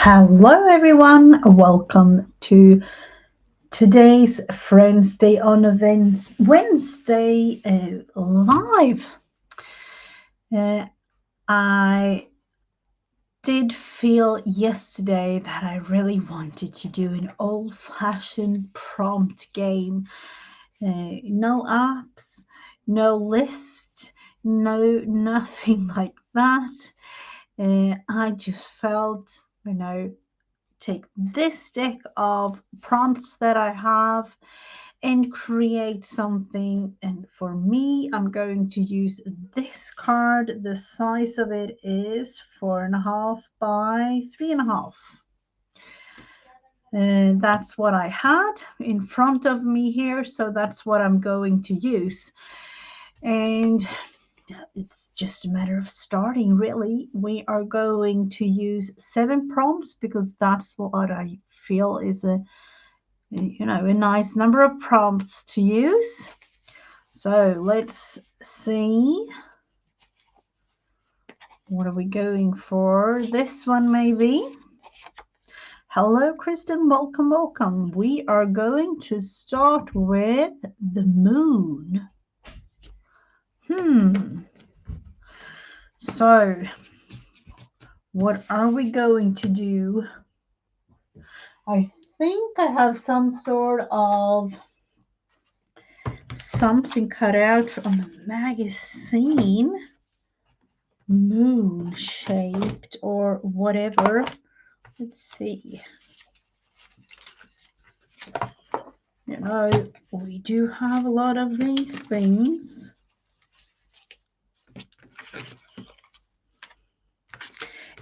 Hello, everyone. Welcome to today's Friendsday on Events Wednesday live. Uh, I did feel yesterday that I really wanted to do an old-fashioned prompt game. No apps, no list, no nothing like that. I just felt, take this deck of prompts that I have and create something. And for me, I'm going to use this card. The size of it is 4.5 by 3.5. And that's what I had in front of me here. So that's what I'm going to use. And it's just a matter of starting, really. We are going to use 7 prompts because that's what I feel is a nice number of prompts to use. So let's see. What are we going for? This one maybe. Hello, Kristen. Welcome, welcome. We are going to start with the moon. So, what are we going to do? I think I have some sort of something cut out from a magazine, moon shaped or whatever. Let's see. We do have a lot of these things.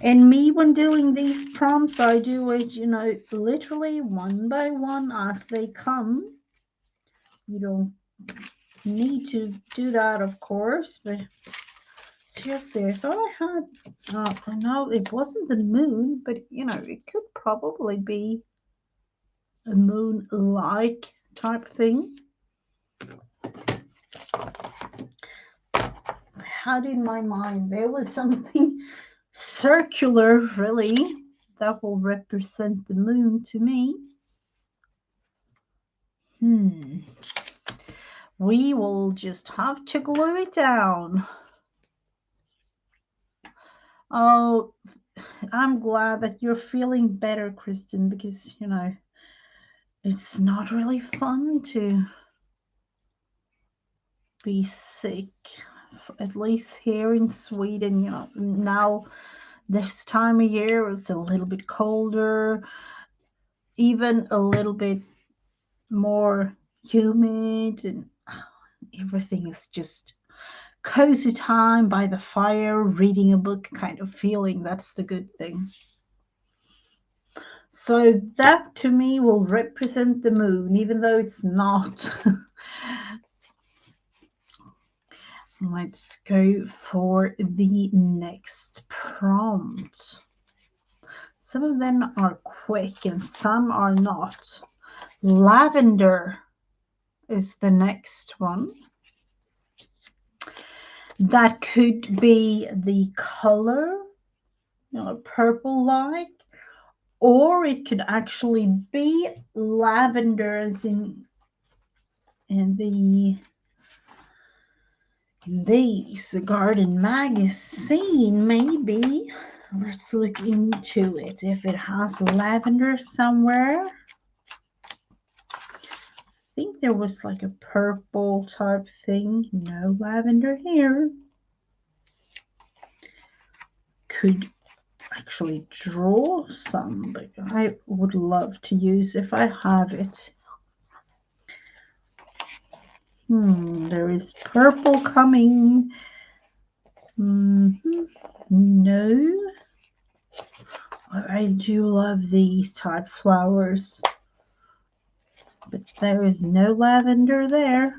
And me, when doing these prompts, I do it, literally one by one as they come. You don't need to do that, of course, but seriously, I thought I had, no, it wasn't the moon, but, it could probably be a moon-like type thing. I had in my mind there was something circular, really, that will represent the moon to me. We will just have to glue it down. Oh, I'm glad that you're feeling better, Kristen, because, it's not really fun to be sick, at least here in Sweden. Now this time of year it's a little bit colder, even a little bit more humid, and everything is just cozy time by the fire, reading a book kind of feeling. That's the good thing. So that to me will represent the moon, even though it's not. Let's go for the next prompt. Some of them are quick and some are not. Lavender is the next one. That could be the color, purple like, or it could actually be lavender as in these garden magazine, maybe. Let's look into it if it has lavender somewhere. I think there was like a purple type thing. No lavender here. Could actually draw some, but I would love to use if I have it. There is purple coming. No. I do love these type flowers, but there is no lavender there.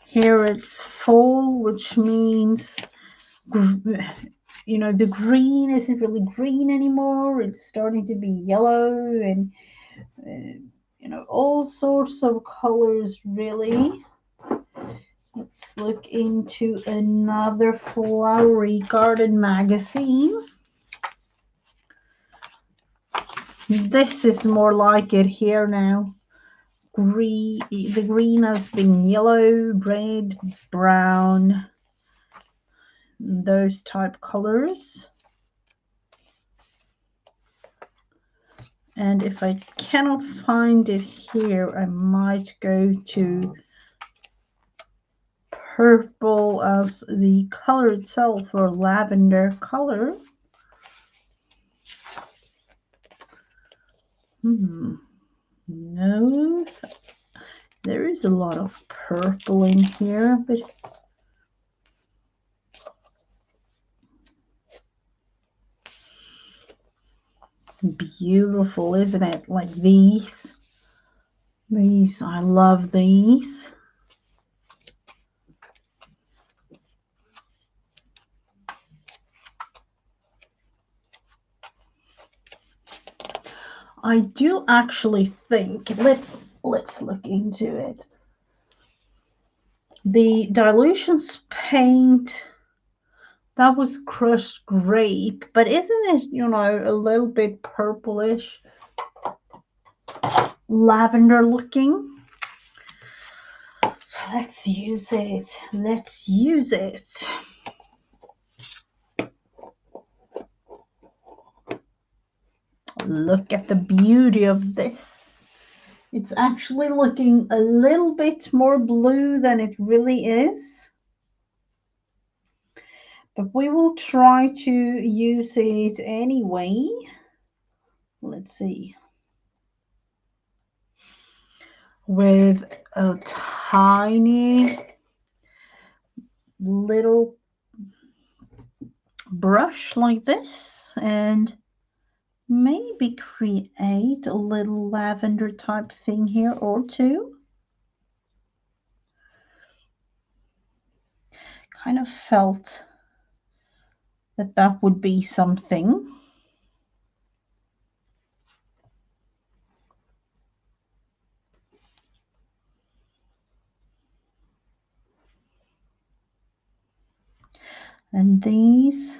Here it's fall, which means, the green isn't really green anymore. It's starting to be yellow and, all sorts of colors, really. Let's let's look into another flowery garden magazine. This is more like it here now. Green, the green has been yellow, red, brown, those type colors. And if I cannot find it here, I might go to purple as the color itself, or lavender color. No, there is a lot of purple in here, but beautiful, isn't it? Like these. These, I love these. I do actually think, let's look into it. The dilutions paint, that was crushed grape, but isn't it, you know, a little bit purplish, lavender looking? So let's use it. Let's use it. Look at the beauty of this. It's actually looking a little bit more blue than it really is. But we will try to use it anyway. Let's see. With a tiny little brush like this, and maybe create a little lavender type thing here or two. Kind of felt that that would be something. And these,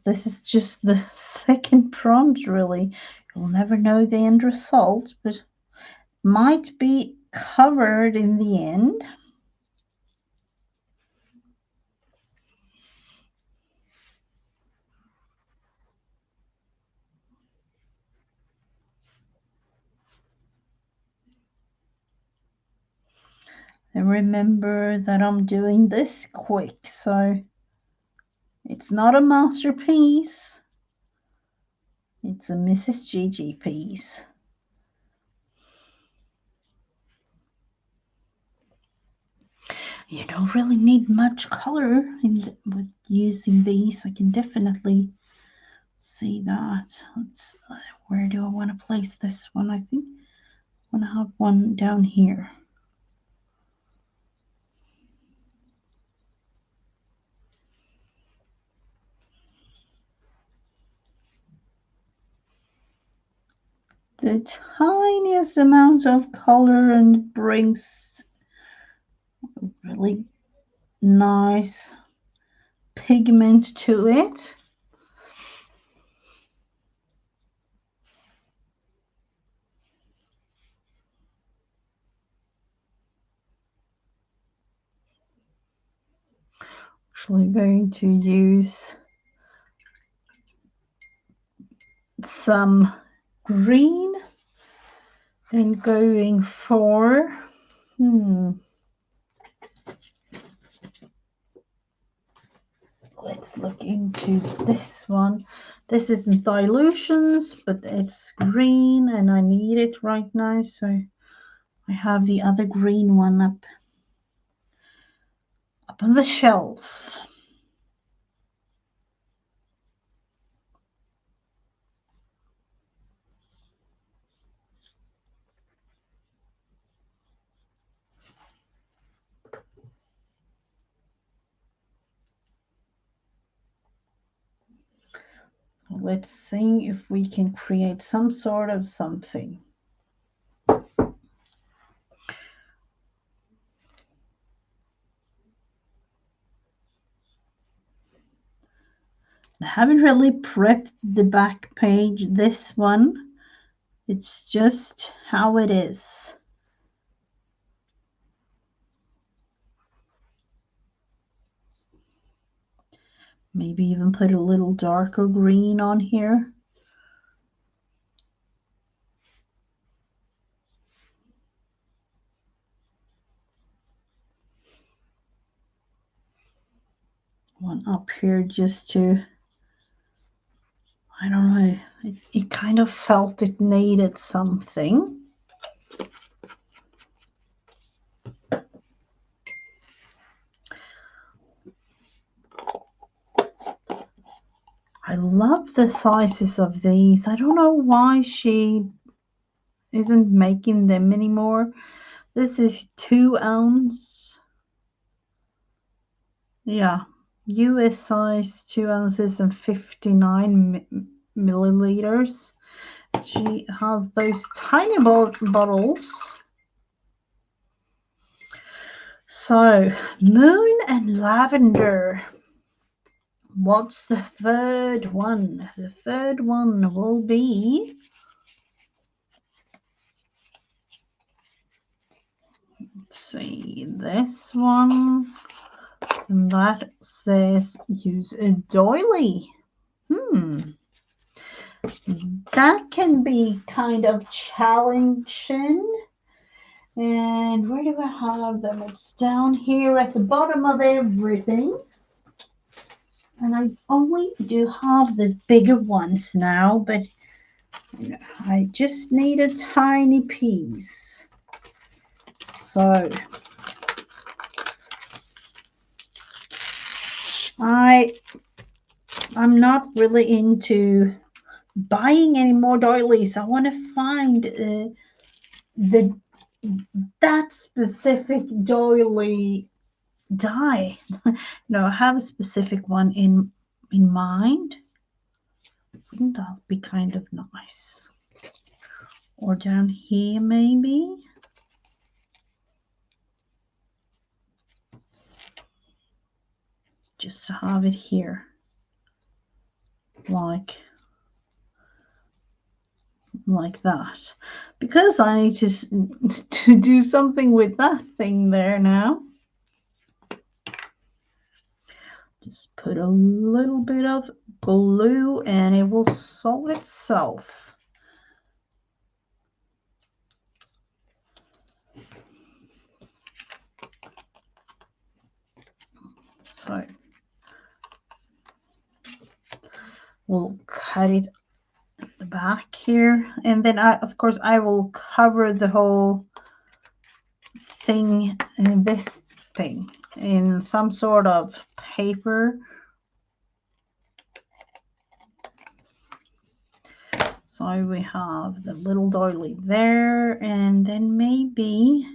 this is just the second prompt, really. You'll never know the end result, but might be covered in the end. And remember that I'm doing this quick, so it's not a masterpiece. It's a Mrs. Gigi piece. You don't really need much color with using these. I can definitely see that. Let's, where do I want to place this one? I think I want to have one down here. The tiniest amount of color, and it brings really nice pigment to it. Actually going to use some green and going for let's look into this one. This isn't dilutions, but it's green and I need it right now, so I have the other green one up on the shelf. Let's see if we can create some sort of something. I haven't really prepped the back page, this one. It's just how it is. Maybe even put a little darker green on here. One up here just to, I don't know, it kind of felt it needed something. I love the sizes of these. I don't know why she isn't making them anymore. This is 2 ounce. Yeah, US size, 2 ounces and 59 milliliters. She has those tiny bottles. So, moon and lavender. What's the third one? The third one will be, let's see, this one. And that says use a doily. That can be kind of challenging. And where do I have them? It's down here at the bottom of everything. And I only do have the bigger ones now, but I just need a tiny piece. So I'm not really into buying any more doilies. I want to find that specific doily die. No, I have a specific one in mind. Wouldn't that be kind of nice? Or down here maybe. Just to have it here, like that, because I need to do something with that thing there now. Just put a little bit of glue and it will solve itself. So we'll cut it at the back here, and then of course I will cover the whole thing in this thing in some sort of paper. So we have the little doily there, and then maybe,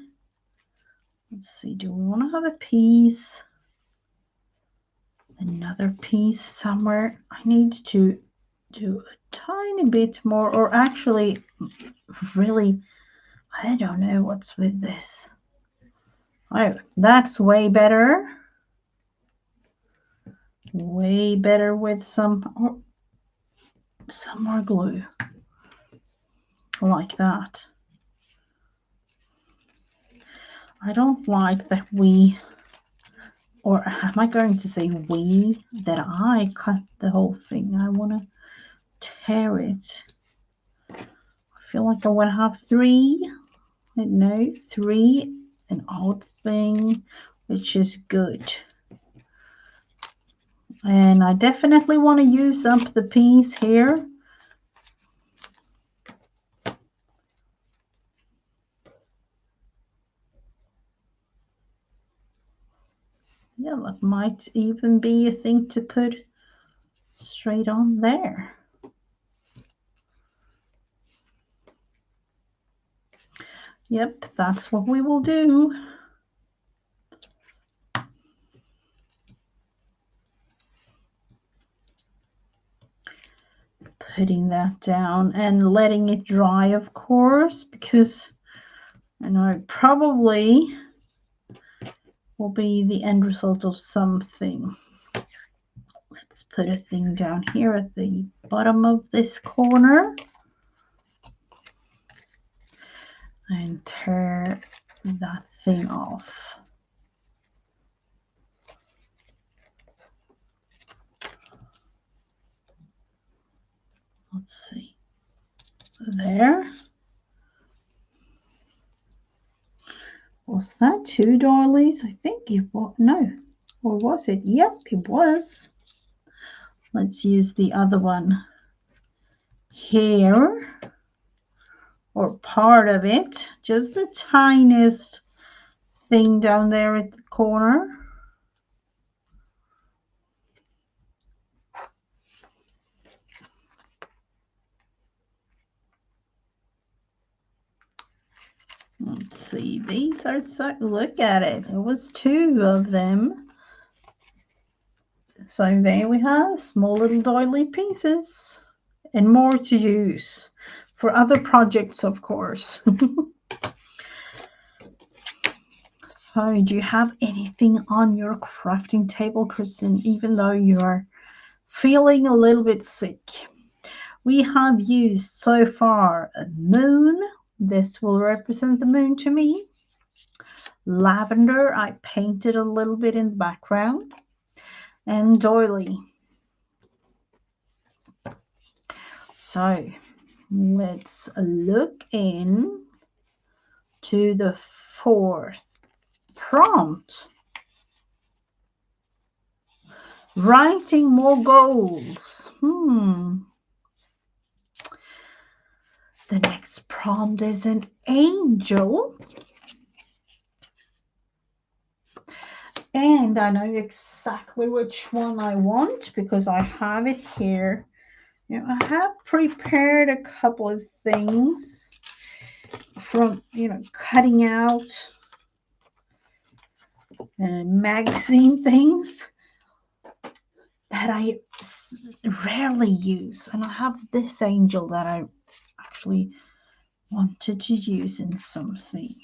let's see, do we want to have a piece, another piece somewhere? I need to do a tiny bit more, or actually really, I don't know what's with this. Oh, that's way better. Way better with some more glue. Like that. I don't like that we, or am I going to say we, that I cut the whole thing. I want to tear it. I feel like I want to have 3. No, 3, an odd thing, which is good. And I definitely want to use up the piece here. Yeah, that might even be a thing to put straight on there. Yep, that's what we will do. Putting that down and letting it dry, of course, because I know it probably will be the end result of something. Let's let's put a thing down here at the bottom of this corner and tear that thing off. Let's see. There. Was that 2 doilies? I think it was. No. Or was it? Yep, it was. Let's use the other one here, or part of it, just the tiniest thing down there at the corner. Let's see, these are so, look at it, it was 2 of them. So there we have small little doily pieces and more to use for other projects, of course. So do you have anything on your crafting table, Kristen, even though you are feeling a little bit sick? We have used so far a moon. This will represent the moon to me. Lavender, I painted a little bit in the background. And doily. So let's look in to the 4th prompt. Writing more goals. The next prompt is an angel. And I know exactly which one I want because I have it here. You know, I have prepared a couple of things from, cutting out magazine things that I rarely use. And I have this angel that I actually wanted to use in something.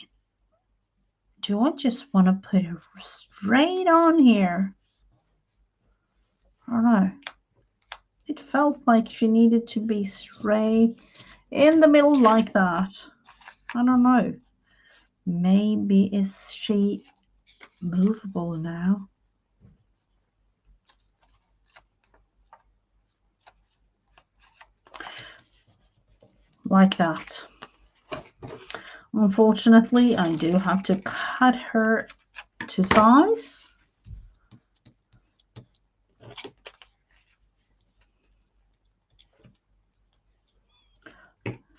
Do I just want to put it straight on here? I don't know. It felt like she needed to be straight in the middle like that. I don't know. Maybe is she movable now? Like that. Unfortunately, I do have to cut her to size.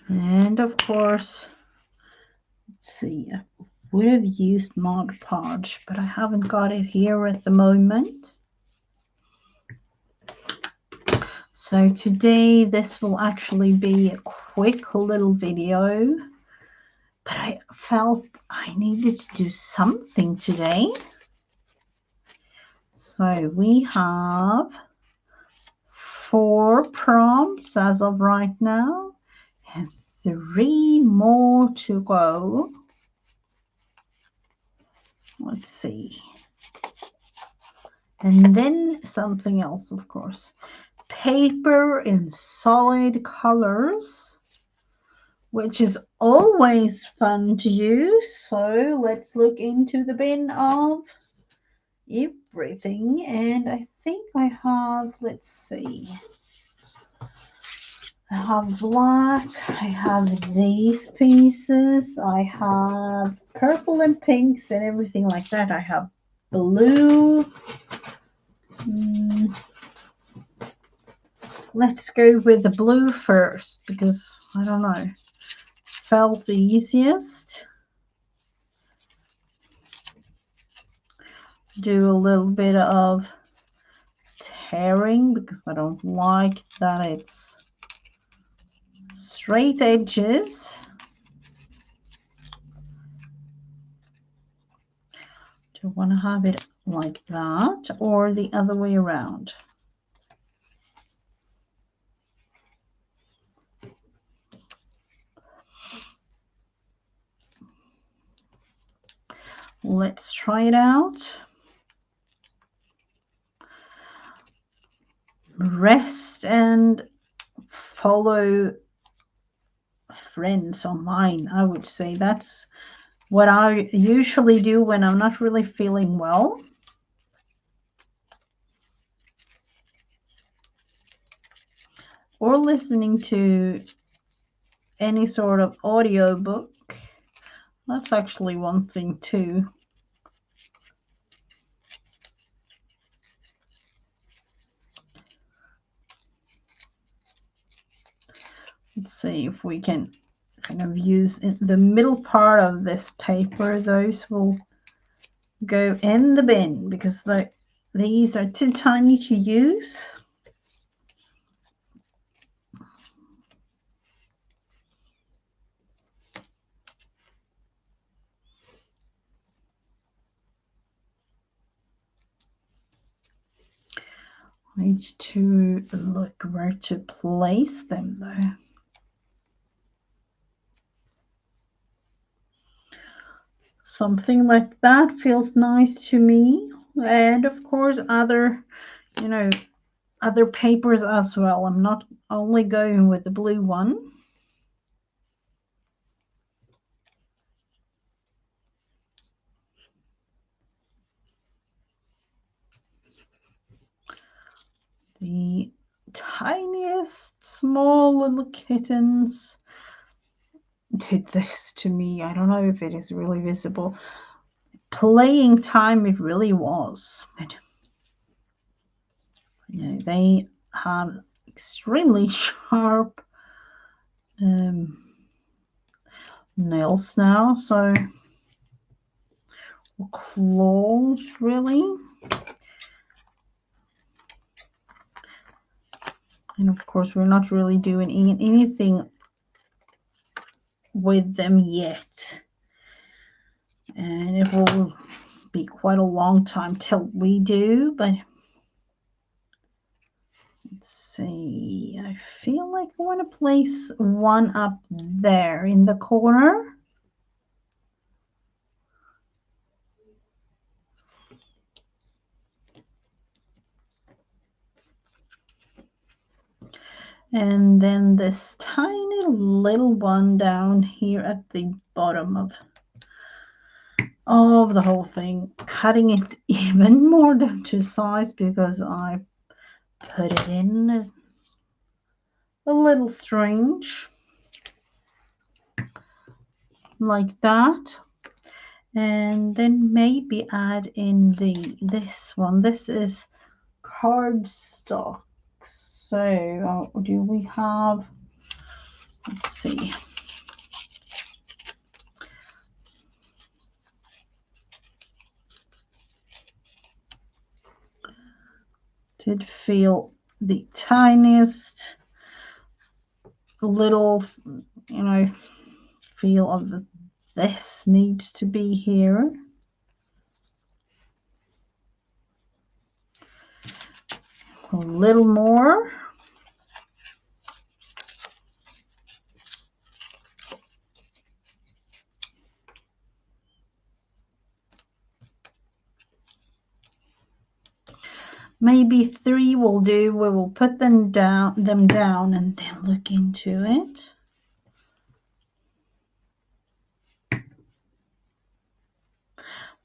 And of course, let's see, I would have used Mod Podge, but I haven't got it here at the moment. So today, this will actually be a quick little video, but I felt I needed to do something today. So we have 4 prompts as of right now, and 3 more to go. Let's see. And then something else, of course. Paper in solid colors, which is always fun to use. So let's look into the bin of everything. And I think I have, let's see. I have black, I have these pieces, I have purple and pinks and everything like that. I have blue. Let's go with the blue first because I don't know, felt the easiest. Do a little bit of tearing because I don't like that it's straight edges. Do you want to have it like that or the other way around? Let's try it out. rest and follow friends online. I would say that's what I usually do when I'm not really feeling well. Or listening to any sort of audiobook. That's actually one thing too. Let's see if we can kind of use the middle part of this paper. Those will go in the bin because these are too tiny to use. Need to look where to place them though. Something like that feels nice to me. And of course other, other papers as well. I'm not only going with the blue one. The tiniest small little kittens did this to me. I don't know if it is really visible. Playing time it really was. But, they have extremely sharp nails now, so claws really. And of course we're not really doing anything with them yet, and it will be quite a long time till we do. But let's see, I feel like I want to place one up there in the corner. And then this tiny little one down here at the bottom of the whole thing, cutting it even more down to size because I put it in a little strange like that. And then maybe add in this one. This is cardstock. So do we have, let's see, did feel the tiniest little, feel of this needs to be here. A little more. Maybe 3 will do. We will put them down and then look into it.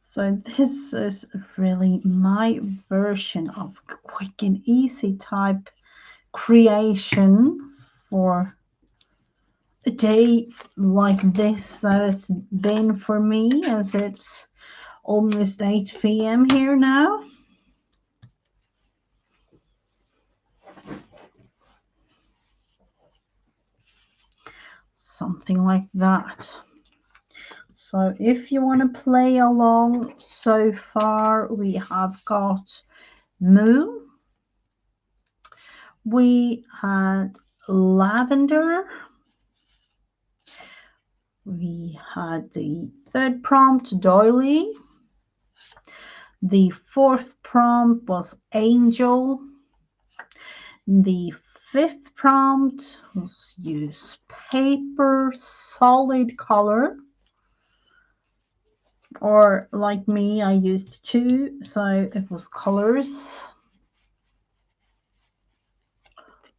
So this is really my version of quick and easy type creation for a day like this that it's been for me, as it's almost 8 p.m. here now. Something like that. So if you want to play along, so far we have got Moo, we had Lavender, we had the 3rd prompt, Doily, the 4th prompt was Angel, the 5th prompt was use paper, solid color, or like me, I used 2, so it was colors.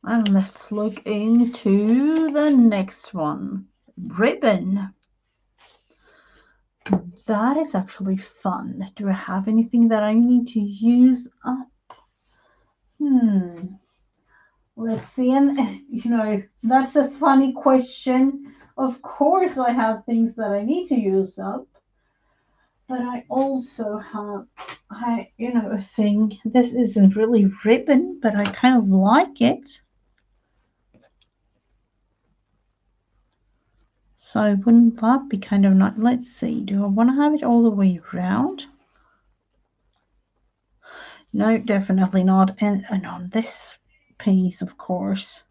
And let's look into the next one. Ribbon. That is actually fun. Do I have anything that I need to use up? Let's see. And, that's a funny question. Of course, I have things that I need to use up. But I also have, a thing. This isn't really ribbon, but I kind of like it. So wouldn't that be kind of not? Let's see. Do I want to have it all the way around? No, definitely not. And on this piece, of course,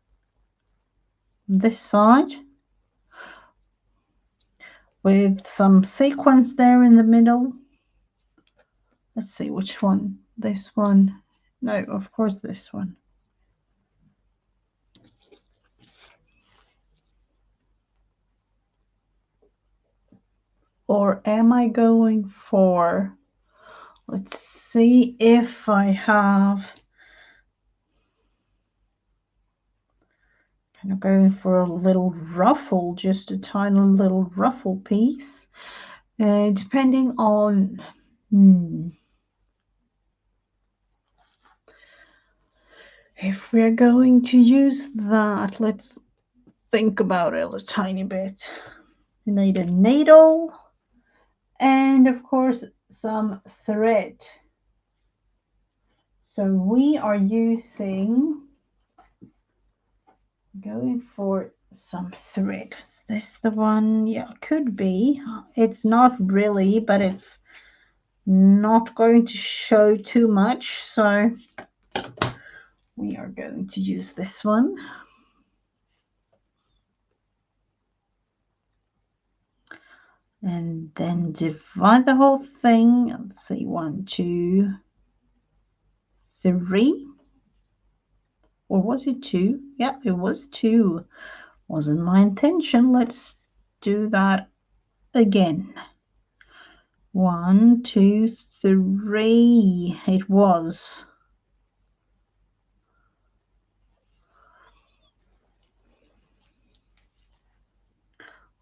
this side with some sequins there in the middle. Let's see which one. This one. No, of course this one. Or am I going for, let's see if I have, kind of going for a little ruffle, just a tiny little ruffle piece. Depending on, if we're going to use that, let's think about it a tiny bit. You need a needle and of course some thread. So we are going for some thread. Is this the one? Yeah, could be. It's not really, but it's not going to show too much. So we are going to use this one. And then divide the whole thing. Let's see, 1, 2, 3. Or was it 2? Yeah, it was 2. Wasn't my intention. Let's do that again. 1, 2, 3. It was.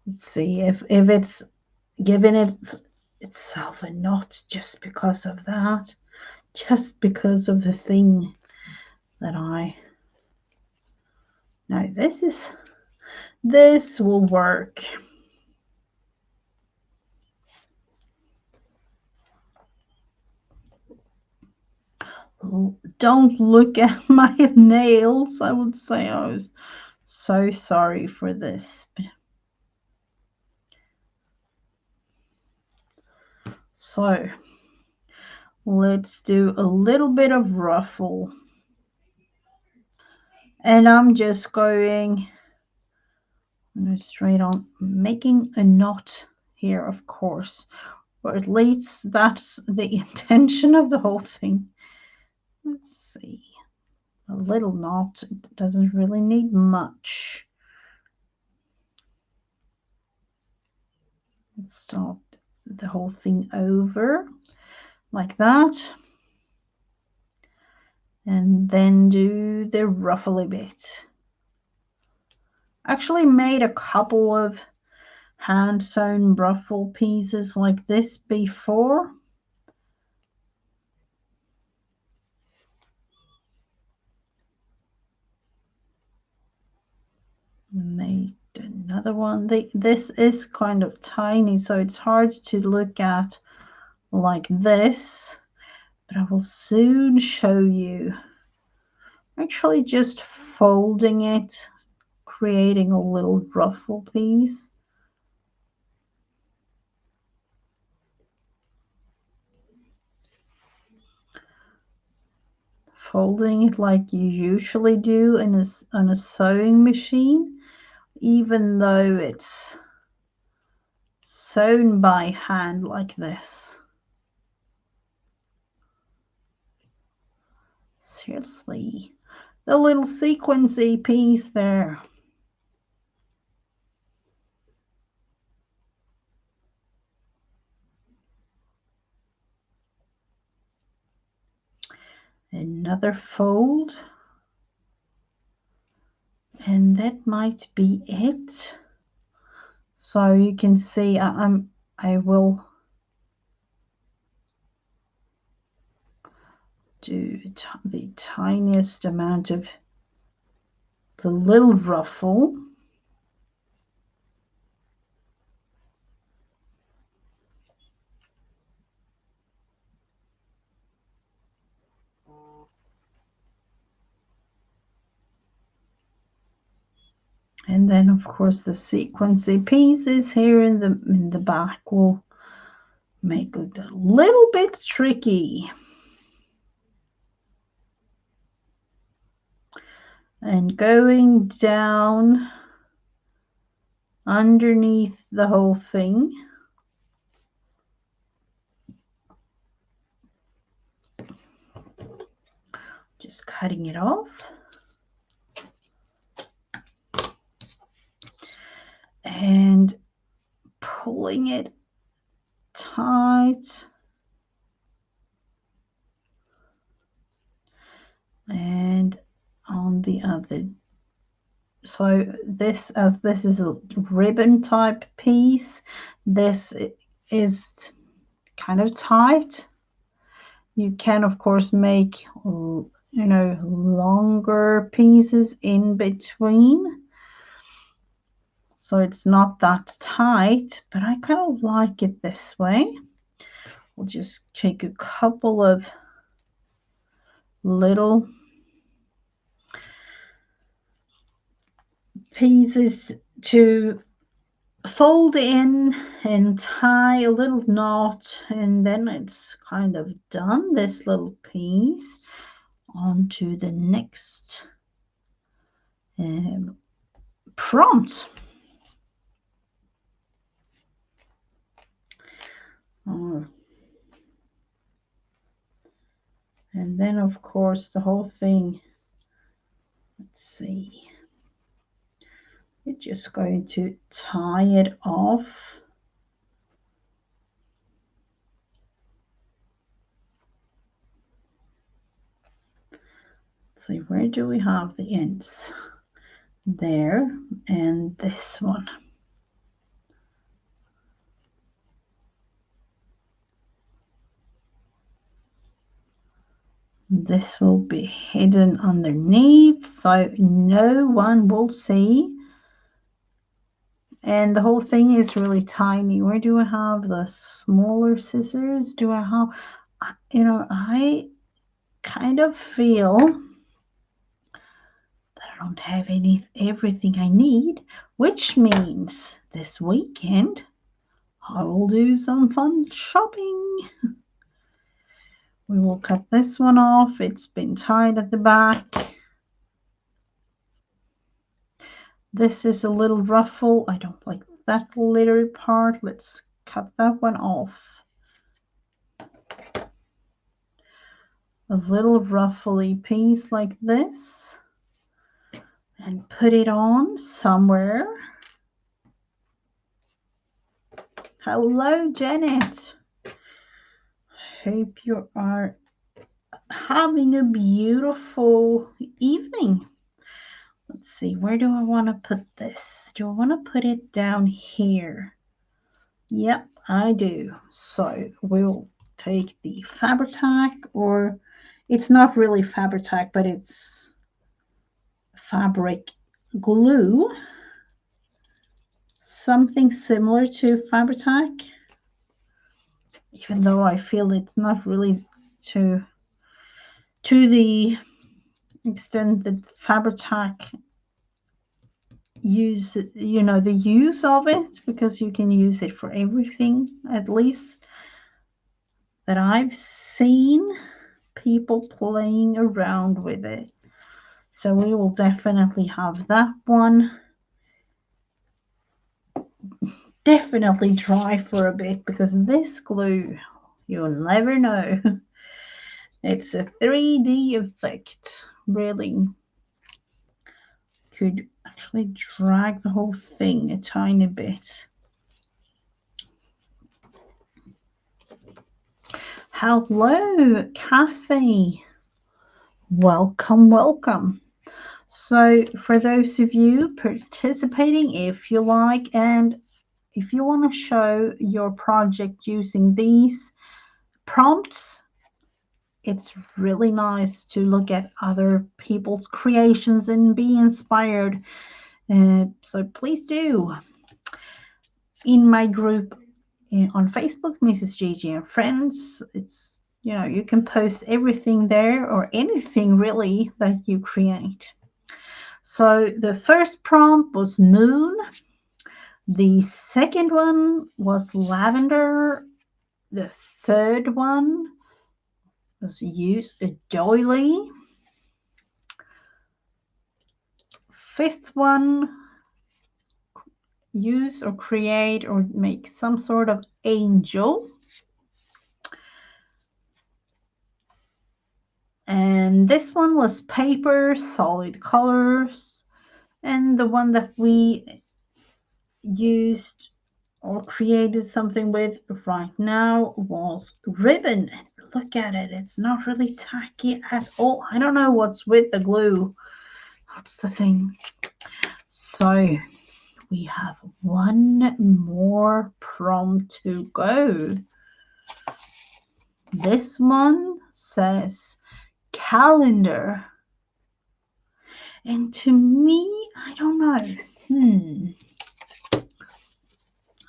Let's see if it's giving itself a knot just because of that. Just because of the thing that no, this will work. Don't look at my nails. I would say I was so sorry for this. So let's do a little bit of ruffle. And I'm just going straight on, making a knot here, of course, or at least that's the intention of the whole thing. Let's see, a little knot. It doesn't really need much. Let's start the whole thing over like that, and then do the ruffly bit. Actually made a couple of hand sewn ruffle pieces like this before. Made another one. This is kind of tiny, so it's hard to look at like this, but I will soon show you. Actually just folding it, creating a little ruffle piece. Folding it like you usually do on a sewing machine, even though it's sewn by hand like this. Seriously, the little sequency piece there. Another fold. And that might be it. So you can see I will do the tiniest amount of the little ruffle. And then of course the sequencey pieces here in the back will make it a little bit tricky. And going down underneath the whole thing. Just cutting it off. And pulling it tight. And on the other. So this, as this is a ribbon type piece, this is kind of tight. You can of course make, you know, longer pieces in between, so it's not that tight, but I kind of like it this way. We'll just take a couple of little pieces to fold in and tie a little knot, and then it's kind of done, this little piece. On to the next prompt. And then of course the whole thing, let's see, we're just going to tie it off. Let's see, where do we have the ends? There, and this one. This will be hidden underneath, so no one will see. And the whole thing is really tiny. Where do I have the smaller scissors? Do I have, you know, I kind of feel that I don't have everything I need, which means this weekend I will do some fun shopping. We will cut this one off. It's been tied at the back. This is a little ruffle. I don't like that glittery part. Let's cut that one off. A little ruffly piece like this. And put it on somewhere. Hello, Janet. Hope you are having a beautiful evening. Let's see, where do I want to put this? Do I want to put it down here? Yep, I do. So we'll take the Fabri-Tac, or it's not really Fabri-Tac, but it's fabric glue. Something similar to Fabri-Tac, even though I feel it's not really to the extent that Fabri-Tac use, you know, the use of it, because you can use it for everything, at least that I've seen people playing around with it. So we will definitely have that one. Definitely dry for a bit, because this glue, you'll never know. It's a 3D effect. Really could actually drag the whole thing a tiny bit. Hello, Kathy. Welcome, welcome. So for those of you participating, if you like, and if you want to show your project using these prompts, it's really nice to look at other people's creations and be inspired. So please do. In my group on Facebook, Mrs. Gigi and Friends, it's, you can post everything there, or anything really that you create. So the first prompt was moon. The second one was lavender. The third one was use a doily. Fifth one, use or create or make some sort of angel. And this one was paper, solid colors. And the one that we used or created something with right now was ribbon. Look at it, it's not really tacky at all. I don't know what's with the glue. That's the thing. So we have one more prompt to go. This one says calendar. And to me, I don't know.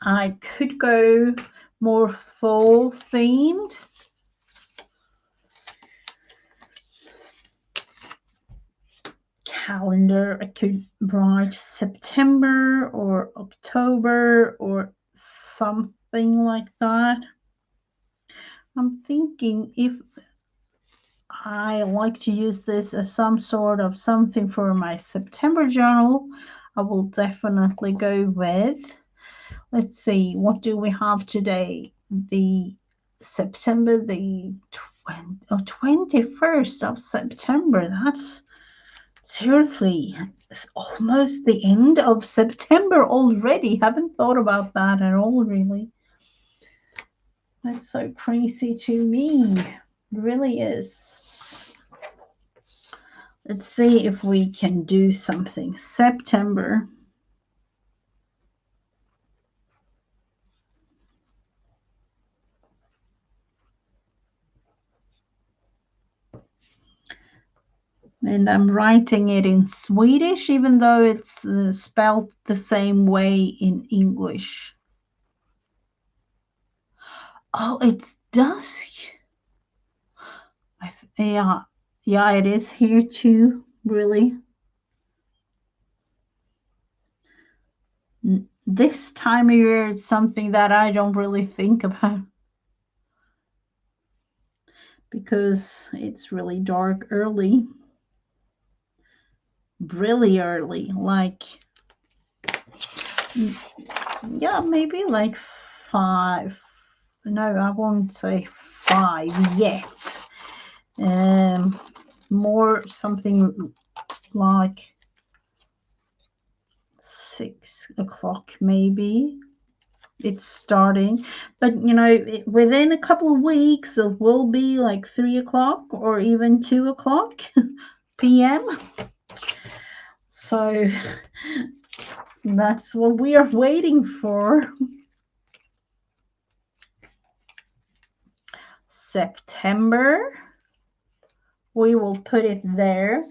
I could go more fall themed. Calendar, I could write September or October or something like that. I'm thinking if I like to use this as some sort of something for my September journal, I will definitely go with, let's see, what do we have today? The September, the 21st of September. That's seriously, it's almost the end of September already. Haven't thought about that at all, really. That's so crazy to me. It really is. Let's see if we can do something. September. And I'm writing it in Swedish, even though it's spelled the same way in English. Oh, it's dusk. Yeah, it is here too, really. This time of year is something that I don't really think about because it's really dark early, really early, like, yeah, maybe like 5. No, I won't say 5 yet. More something like 6 o'clock maybe. It's starting, but within a couple of weeks it will be like 3 o'clock or even 2 o'clock p.m. So that's what we are waiting for. September, we will put it there.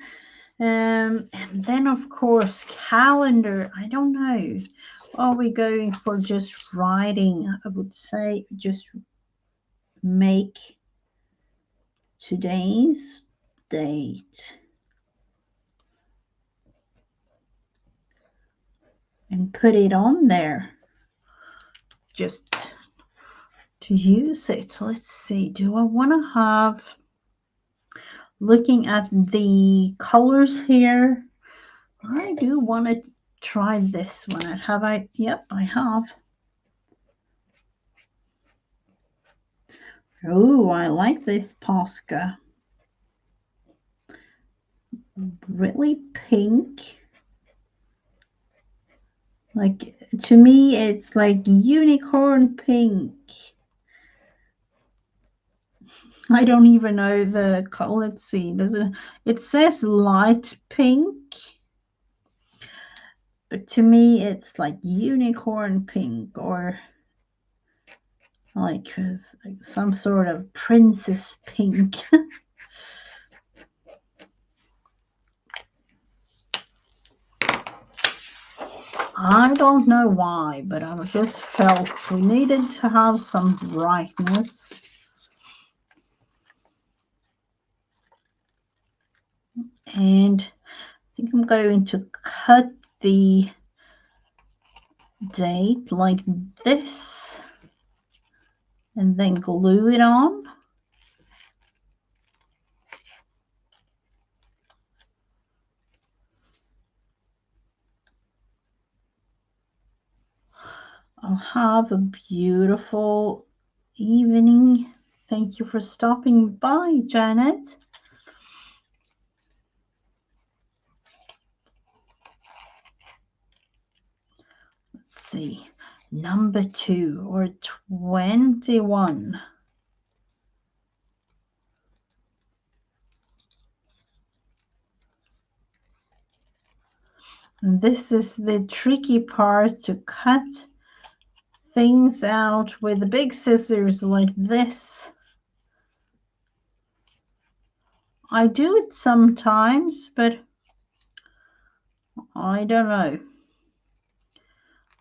And then of course calendar, I don't know, are we going for just writing? I would say just make today's date and put it on there just to use it. Let's see, do I want to have, looking at the colors here, I do want to try this one. Have I? Yep, I have. Oh, I like this Posca. Really pink. Like, to me, it's like unicorn pink. I don't even know the color. Let's see. It says light pink, but to me it's like unicorn pink or like some sort of princess pink. I don't know why, but I just felt we needed to have some brightness. And I think I'm going to cut the date like this and then glue it on. I'll have a beautiful evening. Thank you for stopping by, Janet. Let's see, number 2 or 21. And this is the tricky part, to cut things out with the big scissors like this. I do it sometimes, but I don't know.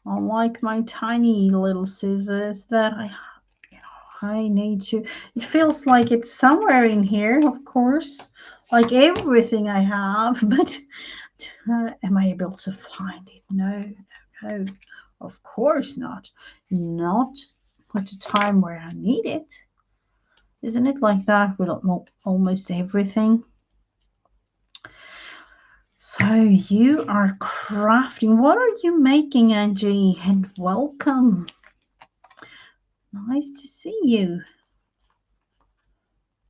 I like my tiny little scissors that I need to. It feels like it's somewhere in here, of course, like everything I have, but am I able to find it? No, no, of course not. Not at a time where I need it. Isn't it like that with almost everything? So you are crafting. What are you making, Angie? And welcome. Nice to see you.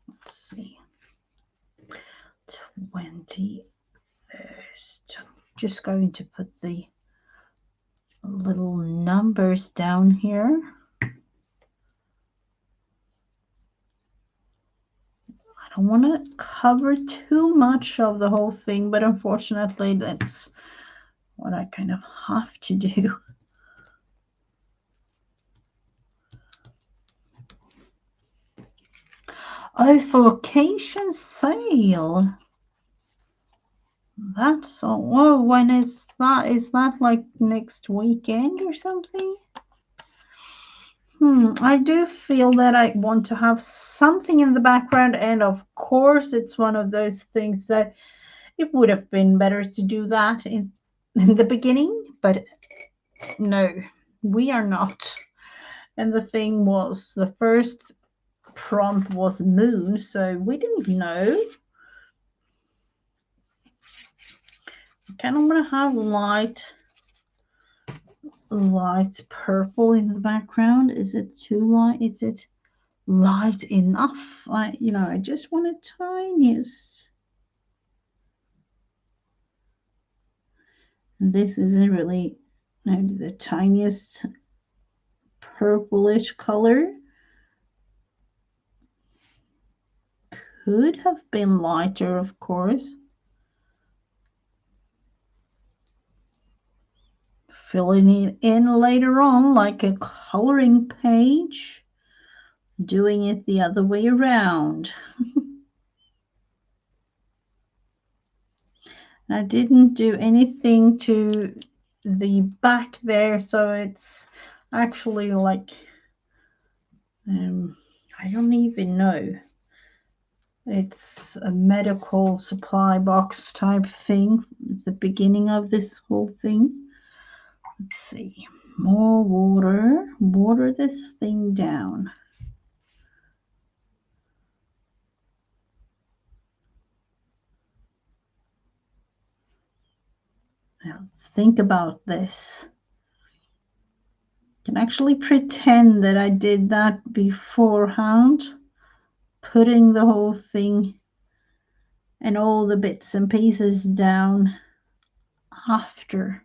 Let's see. 21st. Just going to put the little numbers down here. I don't want to cover too much of the whole thing, but unfortunately that's what I kind of have to do. Oh, for vacation sale. That's all. Whoa, when is that? Is that like next weekend or something? I do feel that I want to have something in the background, and of course it's one of those things that it would have been better to do that in the beginning, but no, we are not. And the thing was, the first prompt was moon, so we didn't know. I kind of want to have light purple in the background. Is it too light? Is it light enough? I just want a tiniest. And this isn't really the tiniest purplish color. Could have been lighter, of course. Filling it in later on like a coloring page. Doing it the other way around. I didn't do anything to the back there, so it's actually like I don't even know. It's a medical supply box type thing at the beginning of this whole thing. Let's see. More water this thing down. Now let's think about this. I can actually pretend that I did that beforehand, putting the whole thing and all the bits and pieces down after.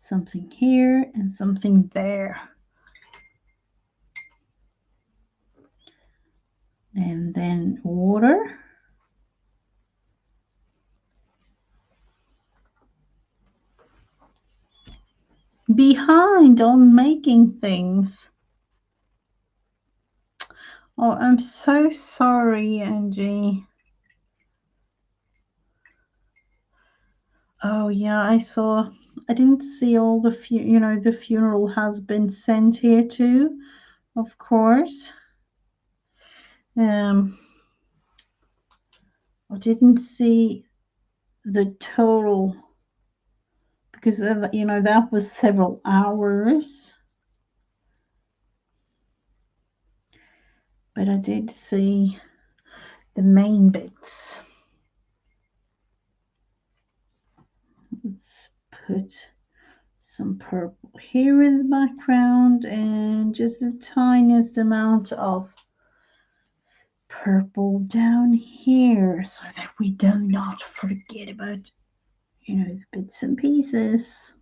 something here and something there. And then water. Behind on making things. Oh, I'm so sorry, Angie. Oh yeah, I didn't see all the the funeral has been sent here too, of course. I didn't see the total because that was several hours. But I did see the main bits. Let's put some purple here in the background and just the tiniest amount of purple down here so that we do not forget about, the bits and pieces.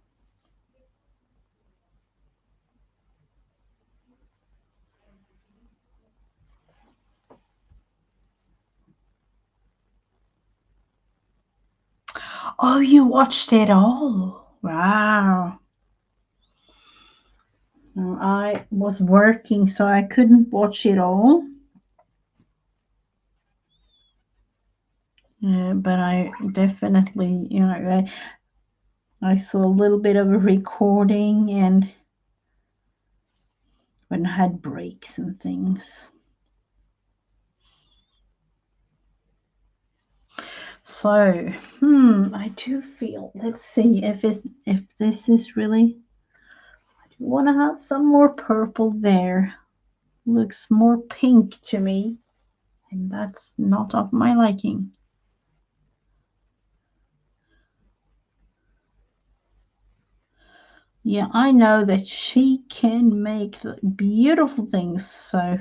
Oh, you watched it all? Wow. I was working, so I couldn't watch it all. Yeah, but I definitely, I saw a little bit of a recording and when I had breaks and things. So, I do feel, let's see if this is really, I do want to have some more purple there. Looks more pink to me, and that's not of my liking. Yeah, I know that she can make beautiful things, so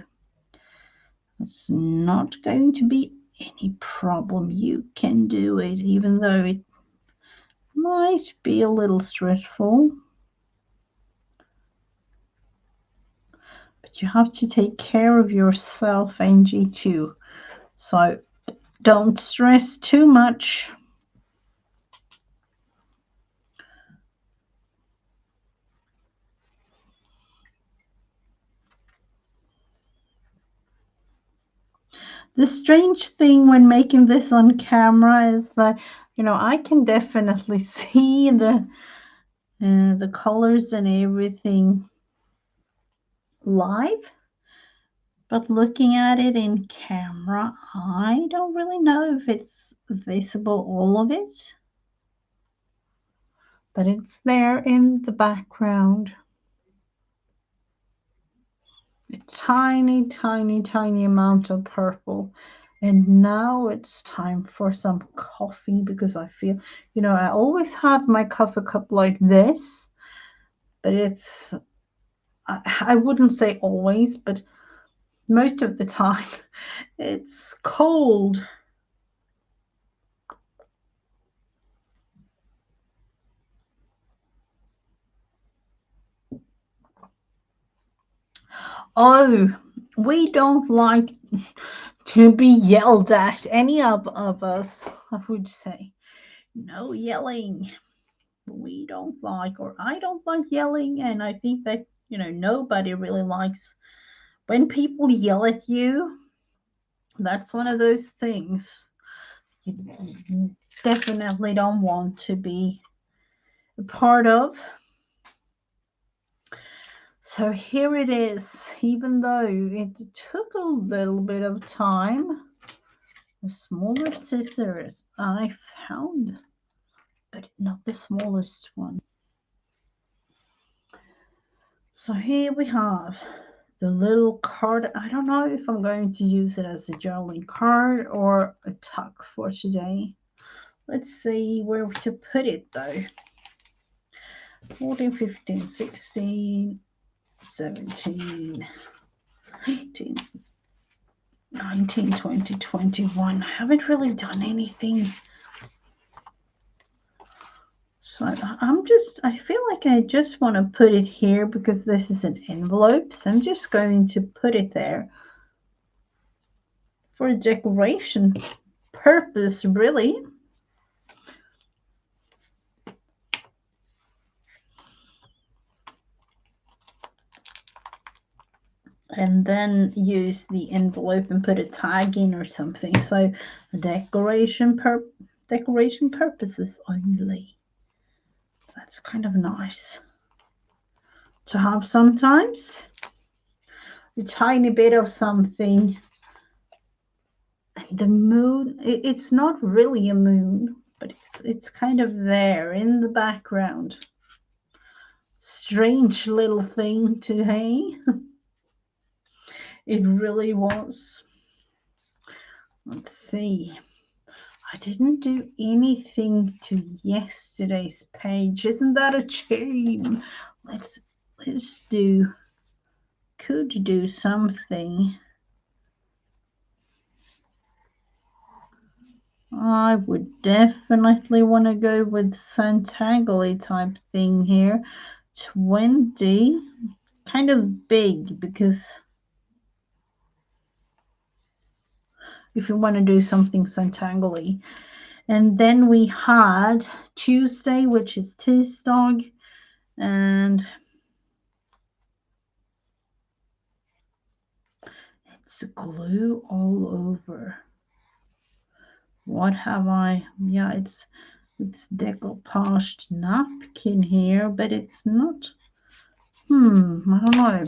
it's not going to be any problem. You can do it, even though it might be a little stressful. But you have to take care of yourself, Angie, too. So don't stress too much. The strange thing when making this on camera is that, I can definitely see the colors and everything live. But looking at it in camera, I don't really know if it's visible, all of it. But it's there in the background. A tiny, tiny, tiny amount of purple. And now it's time for some coffee because I feel, I always have my coffee cup like this, but I wouldn't say always, but most of the time it's cold. Oh, we don't like to be yelled at, any of us, I would say. No yelling. We don't like, or I don't like yelling, and I think that, nobody really likes when people yell at you. That's one of those things you definitely don't want to be a part of. So here it is, even though it took a little bit of time. The smaller scissors I found, but not the smallest one. So here we have the little card. I don't know if I'm going to use it as a journaling card or a tuck for today. Let's see where to put it though. 14, 15, 16, 17, 18, 19, 20, 21. I haven't really done anything So I feel like I just want to put it here because this is an envelope. So I'm just going to put it there for decoration purpose, really. And then use the envelope and put a tag in or something. So decoration purposes only. That's kind of nice to have sometimes. A tiny bit of something. The moon, it's not really a moon, but it's kind of there in the background. Strange little thing today. It really was. Let's see. I didn't do anything to yesterday's page. Isn't that a shame? Let's could do something. I would definitely want to go with Santangly type thing here. 20, kind of big, because if you want to do something Santangly. And then we had Tuesday, which is Tisdag, and it's glue all over. What have I? Yeah, it's decoupaged napkin here, but it's not. I don't know.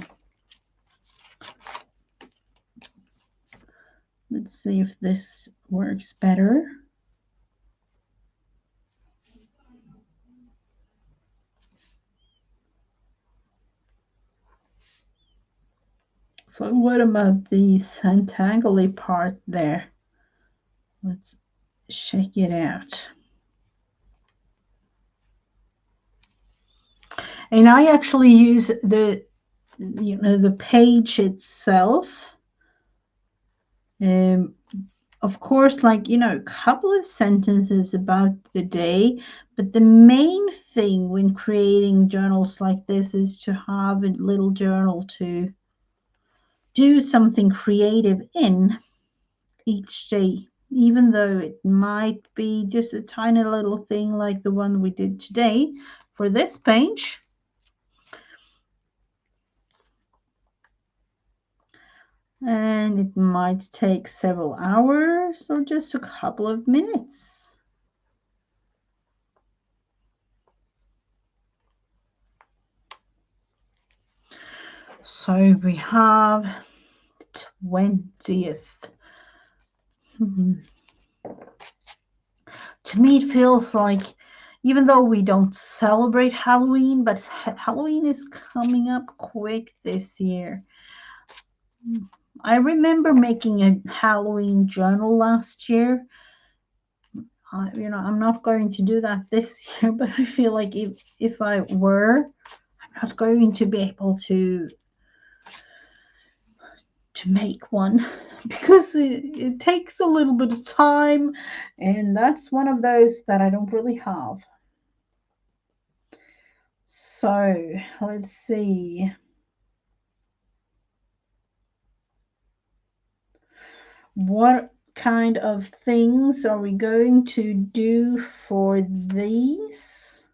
Let's see if this works better. So what about the Santangly part there? Let's check it out. And I actually use the page itself. Of course, like, a couple of sentences about the day, but the main thing when creating journals like this is to have a little journal to do something creative in each day, even though it might be just a tiny little thing like the one we did today for this page. And it might take several hours or just a couple of minutes. So we have 20th. To me, it feels like, even though we don't celebrate Halloween, but Halloween is coming up quick this year. I remember making a Halloween journal last year. I'm not going to do that this year, but I feel like if I were, I'm not going to be able to make one because it takes a little bit of time, and that's one of those that I don't really have. So let's see. What kind of things are we going to do for these?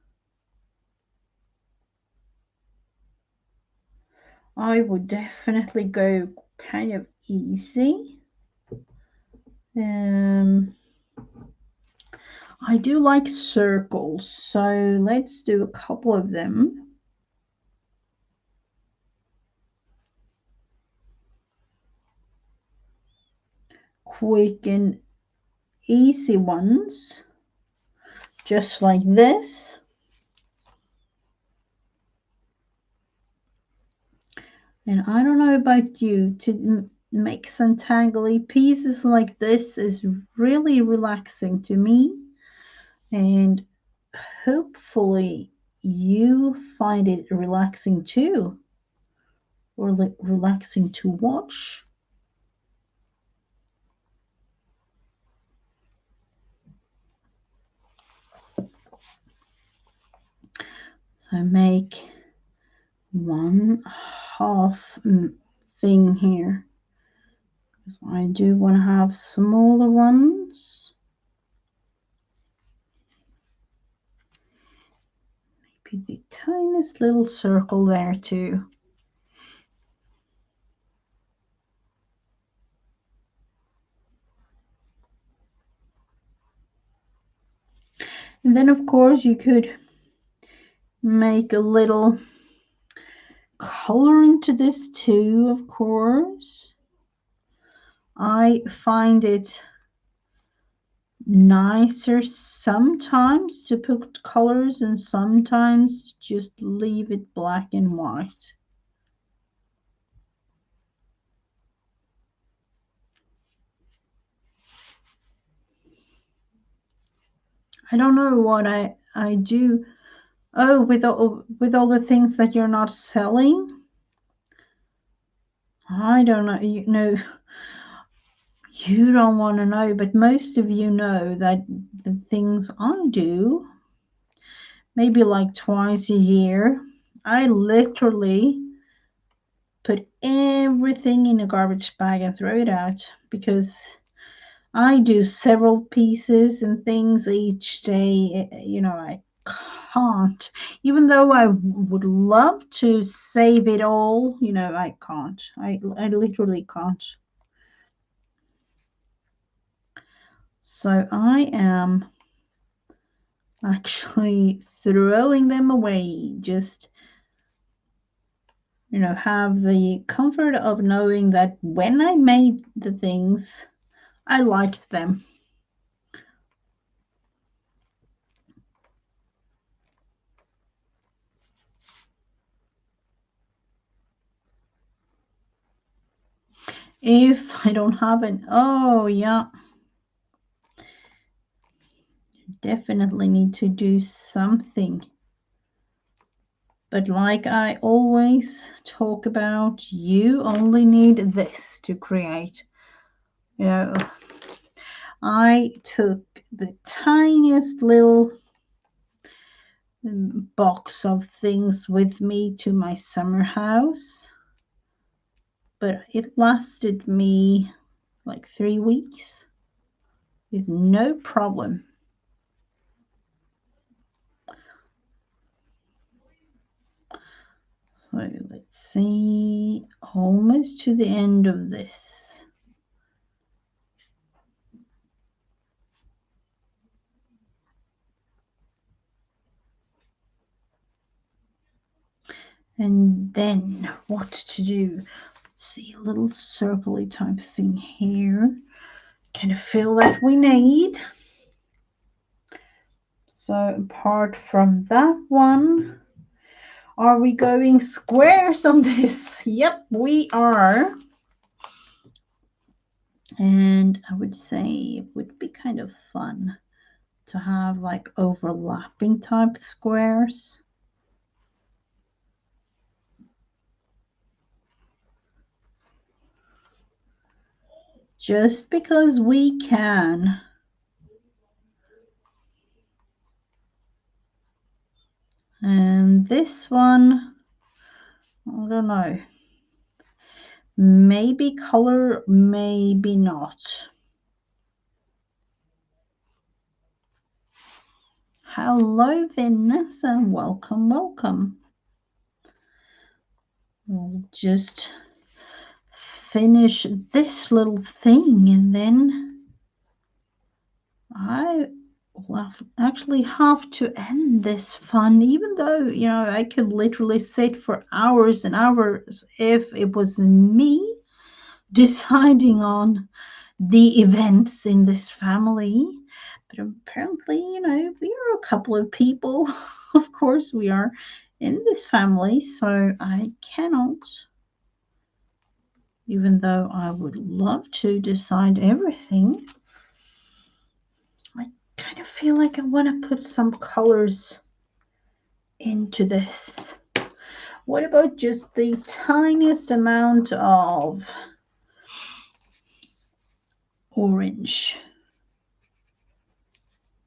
I would definitely go kind of easy. I do like circles, so let's do a couple of them. Quick and easy ones, just like this. And I don't know about you, to make Santangly pieces like this is really relaxing to me, and hopefully you find it relaxing too, or relaxing to watch. So make one half thing here, because I do want to have smaller ones. Maybe the tiniest little circle there too. And then of course you could make a little color into this too, of course. I find it nicer sometimes to put colors and sometimes just leave it black and white. I don't know what I do. Oh, with all the things that you're not selling. I don't know. You don't want to know, but most of you know that the things I do, maybe like twice a year, I literally put everything in a garbage bag and throw it out, because I do several pieces and things each day. I can't, even though I would love to save it all, I can't. I literally can't. So I am actually throwing them away. Just, have the comfort of knowing that when I made the things, I liked them. If I don't have it, oh yeah, definitely need to do something. But like I always talk about, you only need this to create. I took the tiniest little box of things with me to my summer house, but it lasted me like 3 weeks with no problem. So let's see, almost to the end of this. And then what to do? Let's see, a little circly type thing here. Kind of feel that we need. So apart from that one, are we going squares on this? Yep, we are. And I would say it would be kind of fun to have like overlapping type squares. Just because we can. And this one, I don't know. Maybe color, maybe not. Hello, Vanessa. Welcome, welcome. We'll just finish this little thing and then I will actually have to end this fun, even though, I could literally sit for hours and hours if it was me deciding on the events in this family. But apparently, we are a couple of people. Of course, we are in this family, so I cannot, even though I would love to decide everything. I kind of feel like I want to put some colors into this. What about just the tiniest amount of orange?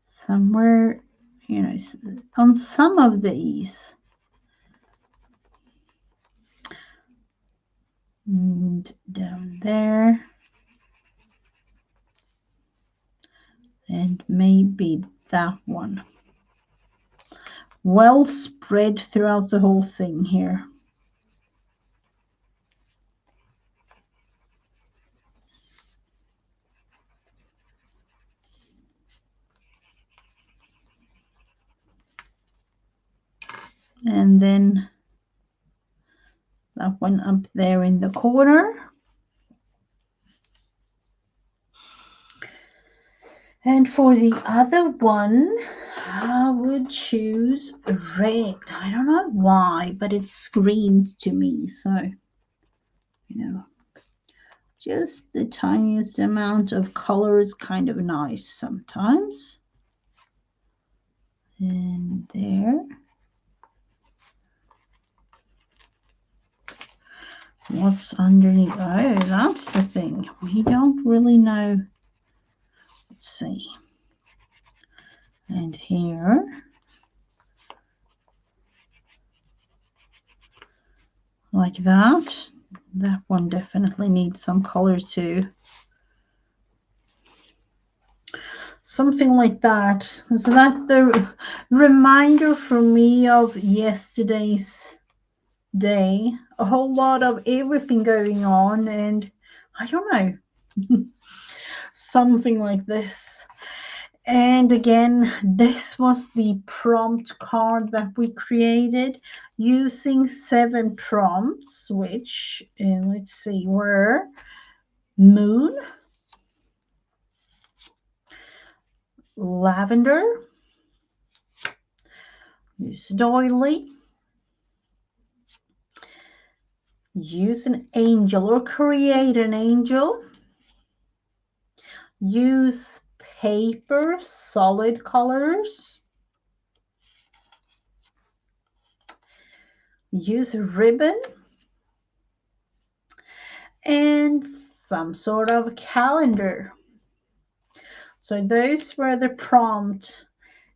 Somewhere, on some of these. and down there, and maybe that one. Well spread throughout the whole thing here. And then that one up there in the corner. And for the other one, I would choose red. I don't know why, but it screamed to me. So, just the tiniest amount of color is kind of nice sometimes. And there. What's underneath? Oh, that's the thing. We don't really know. Let's see. And here. Like that. That one definitely needs some color too. Something like that. So that's the reminder for me of yesterday's day. A whole lot of everything going on, and I don't know. Something like this. And again, this was the prompt card that we created using 7 prompts, which, let's see, were moon, lavender, use doily, use an angel or create an angel, use paper, solid colors, use a ribbon, and some sort of calendar. So those were the prompts.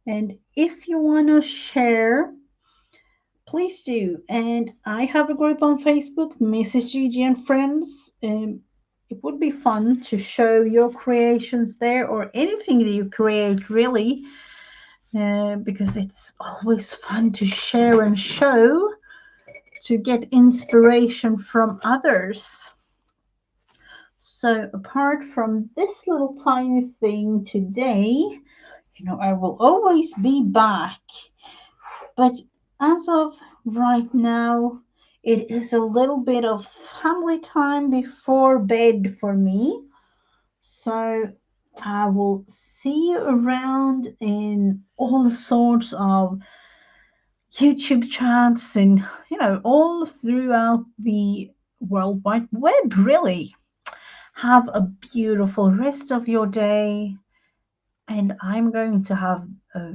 And if you want to share, please do. And I have a group on Facebook, Mrs. Gigi and Friends. It would be fun to show your creations there, or anything that you create, really, because it's always fun to share and show, to get inspiration from others. So apart from this little tiny thing today, I will always be back. But as of right now, it is a little bit of family time before bed for me. So I will see you around in all sorts of YouTube chats and, all throughout the World Wide Web, really. Have a beautiful rest of your day. And I'm going to have a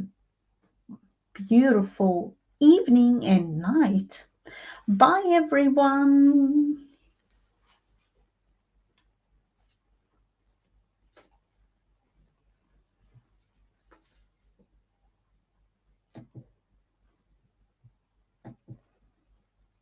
beautiful evening and night. Bye, everyone.